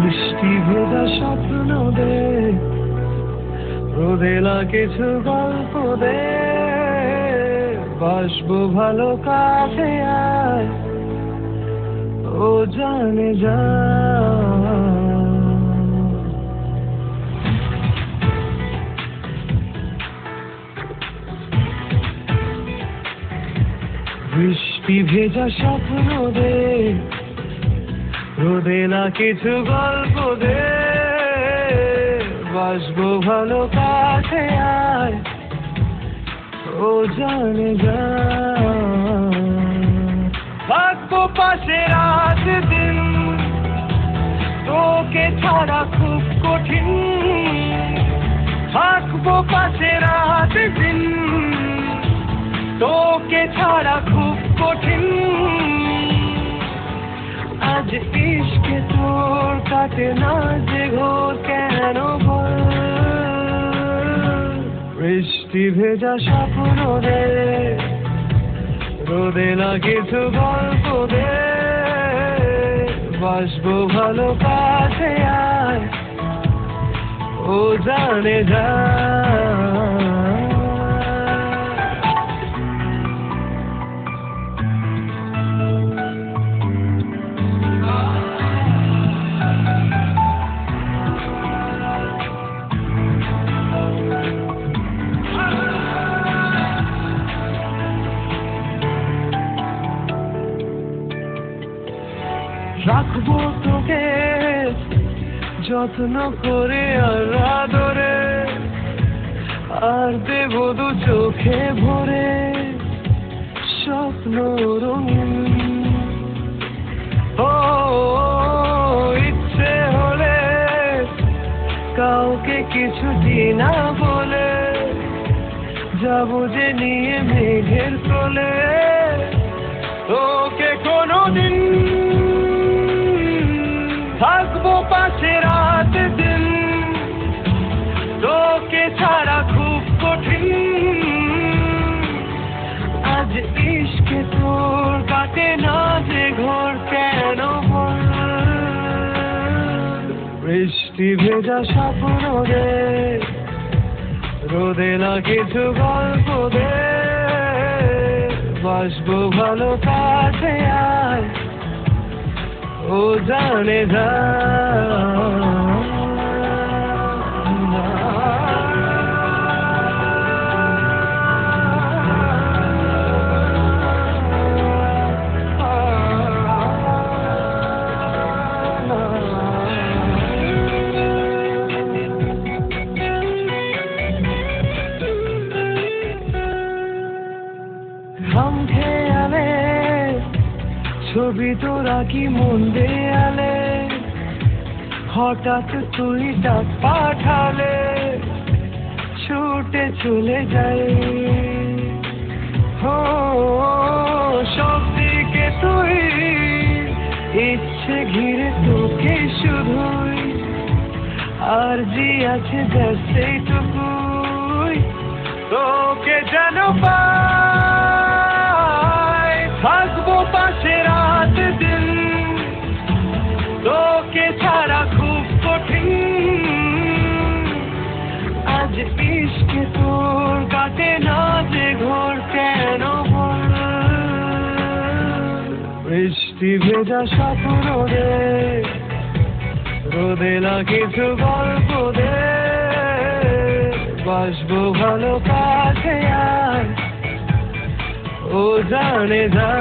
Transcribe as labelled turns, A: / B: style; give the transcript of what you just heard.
A: বৃষ্টি ভেজা স্বপ্ন দে, রোদেলা কিছু গল্প দে, বাসবো ভালো কাছে আয়, ও জানে যা। বৃষ্টি ভেজা স্বপ্ন দে, রোদেলা কিছু গল্প দে, বাসবো ভালো কাছে আয়, ও জানে যা। থাকবো পাশে রাত দিন, তোকে ছাড়া খুব কঠিন। থাকবো পাশে রাত দিন, তোকে ছাড়া খুব কঠিন। আজ ইশকে তোর কাটে না যে ঘোর, কেন বল? বৃষ্টি ভেজা স্বপ্ন দে, রোদেলা কিছু গল্প দে, বাসবো ভালো কাছে আয়, ও জানে যা। রাখবো তোকে যত্ন করে আর আদরে, আর দেবো দু চোখে ভরে স্বপ্ন রঙিন। ও ইচ্ছে হলে কাউকে কিছু দিনা বলে, যাবো যে নিয়ে মেঘের কোলে, তোকে কোনোদিন। থাকবো পাশে রাত দিন, তোকে ছাড়া খুব কঠিন। আজ ইশকে তোর কাটে না যে ঘোর, কেন বল? বৃষ্টি ভেজা স্বপ্ন দে, রোদেলা কিছু গল্প দে, বাসবো ভালো কাছে আয়, ও জানে যা। हम খেয়ালে ছবি তোরা কি মন দেয়ালে, হঠাৎ তুই ডাক পাঠালে ছুটে চলে যাই। ও সব দিকে তুই, ইচ্ছে ঘিরে তোকে শুধুই, আর জি আছে সেইটুকুই, তোকে যেন পাই। থাকবো পাশে রাত দিন, তোকে ছাড়া খুব কঠিন। আজ ইশকে তোর কাটে না যে ঘোর, কেন বল? বৃষ্টি ভেজা স্বপ্ন দে, রোদেলা কিছু গল্প দে, বাসবো ভালো কাছে আয়, ও জানে যা।